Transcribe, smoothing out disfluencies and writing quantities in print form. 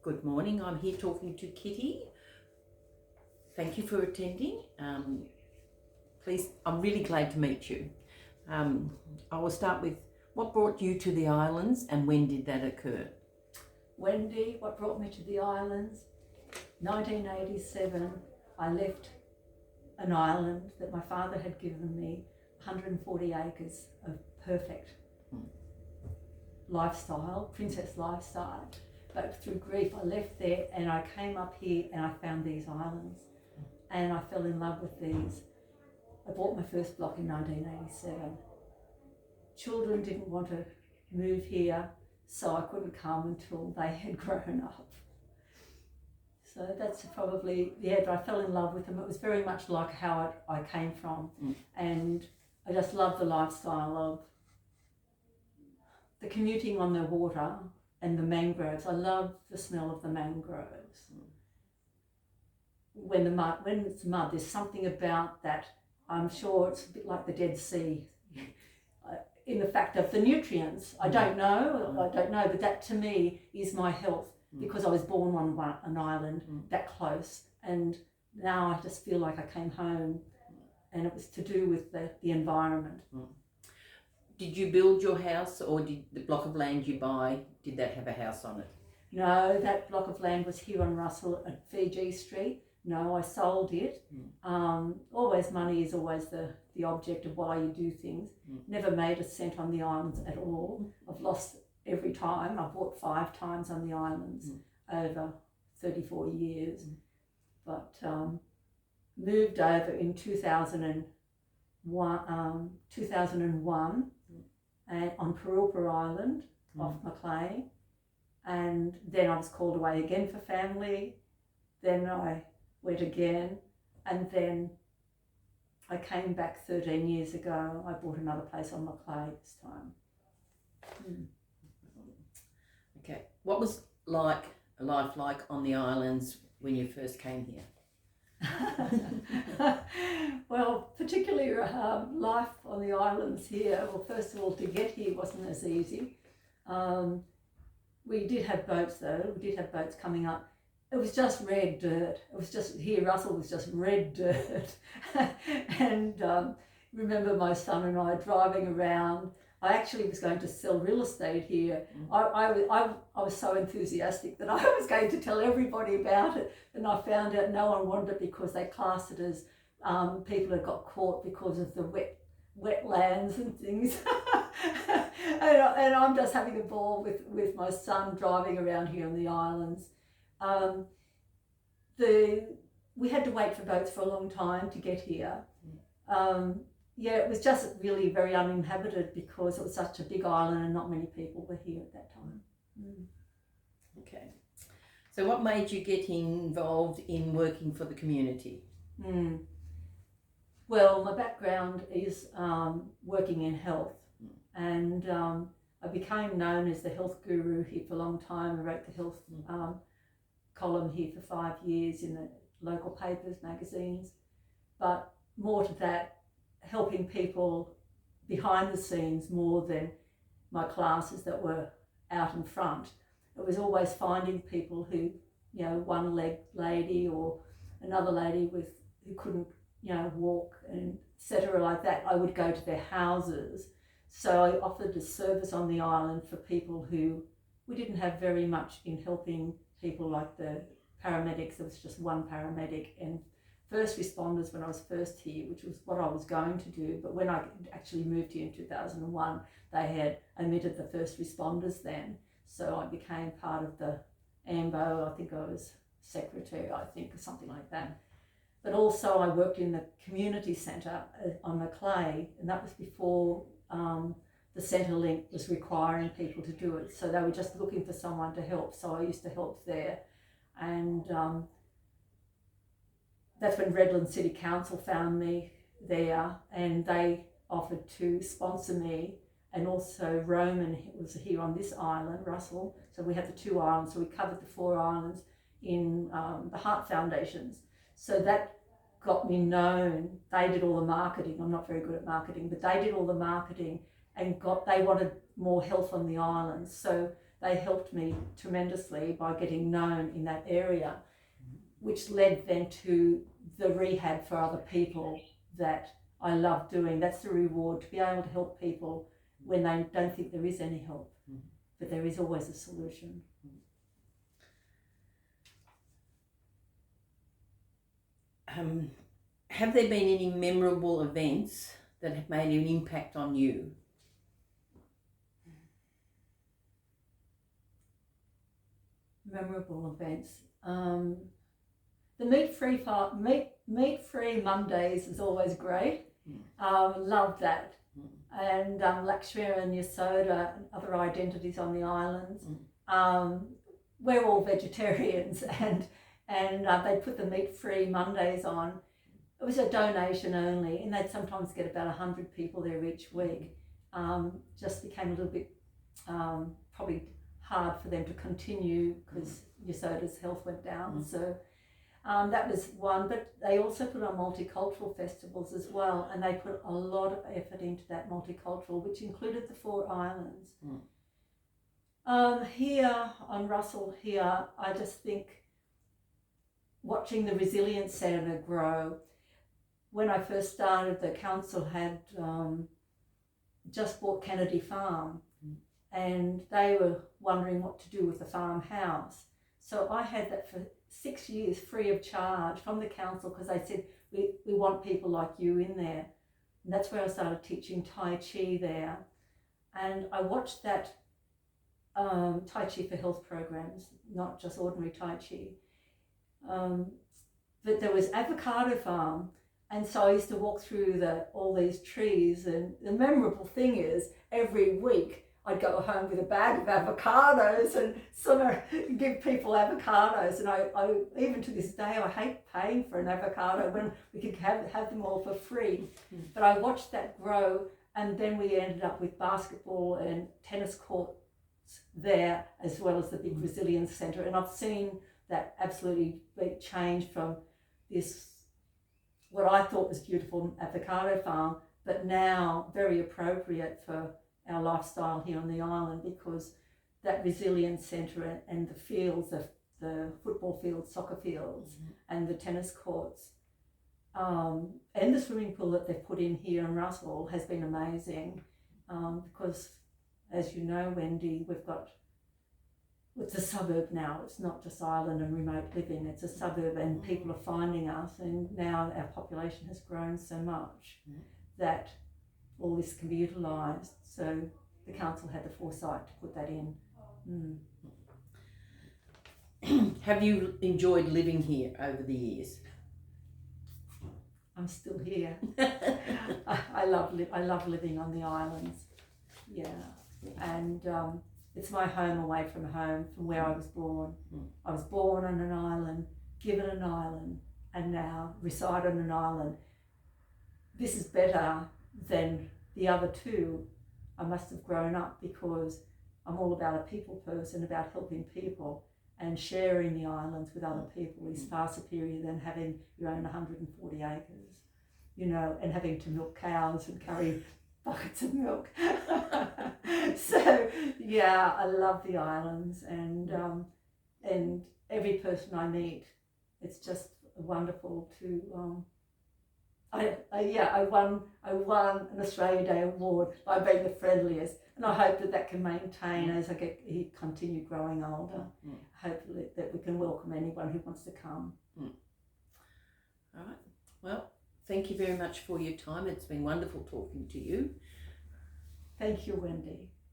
Good morning. I'm here talking to Kitty. Thank you for attending. Please, I'm really glad to meet you. I will start with what brought you to the islands and when did that occur? Wendy, what brought me to the islands? 1987, I left an island that my father had given me, 140 acres of perfect lifestyle, princess lifestyle. But through grief, I left there and I came up here and I found these islands and I fell in love with these. I bought my first block in 1987. Children didn't want to move here, so I couldn't come until they had grown up. So that's probably, but I fell in love with them. It was very much like how I came from. And I just love the lifestyle of the commuting on the water and the mangroves. I love the smell of the mangroves. When it's mud, there's something about that. I'm sure it's a bit like the Dead Sea in the fact of the nutrients. I don't know, but that to me is my health because I was born on an island that close, and now I just feel like I came home, and it was to do with the environment. Did you build your house, or did the block of land you buy, did that have a house on it? No, that block of land was here on Russell at Fiji Street. No, I sold it. Always money is always the object of why you do things. Never made a cent on the islands at all. I've lost every time. I bought 5 times on the islands over 34 years. But moved over in 2001 and on Parulpa Island off Macleay. And then I was called away again for family. Then I went again, and then I came back 13 years ago. I bought another place on Macleay this time. Okay, what was life like on the islands when you first came here? Well, particularly life on the islands here. Well, first of all, to get here wasn't as easy. We did have boats though. We did have boats coming up. It was just red dirt. It was just, here Russell was just red dirt. And remember my son and I driving around. I actually was going to sell real estate here. I was so enthusiastic that I was going to tell everybody about it. And I found out no one wanted it because they classed it as people had got caught because of the wetlands and things. and I'm just having a ball with my son driving around here on the islands. We had to wait for boats for a long time to get here. It was just really very uninhabited because it was such a big island and not many people were here at that time. Okay. So what made you get involved in working for the community? Well, my background is working in health, and I became known as the health guru here for a long time. I wrote the health column here for 5 years in the local papers, magazines, but more to that, helping people behind the scenes more than my classes that were out in front. It was always finding people who, one leg lady or another lady who couldn't, walk and etc. like that. I would go to their houses. So I offered a service on the island for people who we didn't have very much in helping people like the paramedics. There was just one paramedic, and first responders when I was first here, which was what I was going to do. But when I actually moved here in 2001, they had omitted the first responders then. So I became part of the AMBO. I think I was secretary, or something like that. But also I worked in the community centre on Macleay, and that was before the Centrelink was requiring people to do it. So they were just looking for someone to help. So I used to help there. And that's when Redland City Council found me there, and they offered to sponsor me. And also Roman was here on this island, Russell. So we had the 2 islands. So we covered the 4 islands in the Heart Foundations. So that got me known. They did all the marketing. I'm not very good at marketing, but they did all the marketing, and they wanted more health on the islands. So they helped me tremendously by getting known in that area, which led then to the rehab for other people that I love doing. That's the reward, to be able to help people when they don't think there is any help, but there is always a solution. Have there been any memorable events that have made an impact on you? Memorable events. The meat-free Mondays is always great. Love that. And Lakshmi and Yasoda and other identities on the islands. We're all vegetarians, and they put the meat-free Mondays on. It was a donation only, and they'd sometimes get about 100 people there each week. Just became a little bit probably hard for them to continue because Yasoda's health went down. So that was one, but they also put on multicultural festivals as well, and they put a lot of effort into that multicultural, which included the 4 islands. Here on Russell here, I just think watching the Resilience Centre grow. When I first started, the council had just bought Kennedy Farm, and they were wondering what to do with the farmhouse. So I had that for 6 years free of charge from the council, because they said, we want people like you in there. And that's where I started teaching Tai Chi there. And I watched that Tai Chi for health programs, not just ordinary Tai Chi. But there was avocado farm. And so I used to walk through all these trees, and the memorable thing is every week I'd go home with a bag of avocados and sort of give people avocados. And I even to this day, I hate paying for an avocado when we could have them all for free. But I watched that grow, and then we ended up with basketball and tennis courts there, as well as the big Resilience Centre. And I've seen that absolutely change from this, what I thought was beautiful avocado farm, but now very appropriate for our lifestyle here on the island, because that Resilience Centre and the fields, the football fields, soccer fields, and the tennis courts, and the swimming pool that they've put in here in Russell has been amazing, because as you know, Wendy, it's a suburb now. It's not just island and remote living, it's a suburb, and people are finding us, and now our population has grown so much that all this can be utilised. So the council had the foresight to put that in. Have you enjoyed living here over the years? I'm still here. I love living on the islands. Yeah, and it's my home away from home, from where I was born. I was born on an island, given an island, and now reside on an island. This is better than the other two. I must have grown up, because I'm all about a people person, about helping people, and sharing the islands with other people is far superior than having your own 140 acres, and having to milk cows and carry buckets of milk. So yeah, I love the islands, and every person I meet, it's just wonderful to. I won an Australia Day award by being the friendliest, and I hope that can maintain as I continue growing older. Hopefully that we can welcome anyone who wants to come. All right. Well, thank you very much for your time. It's been wonderful talking to you. Thank you, Wendy.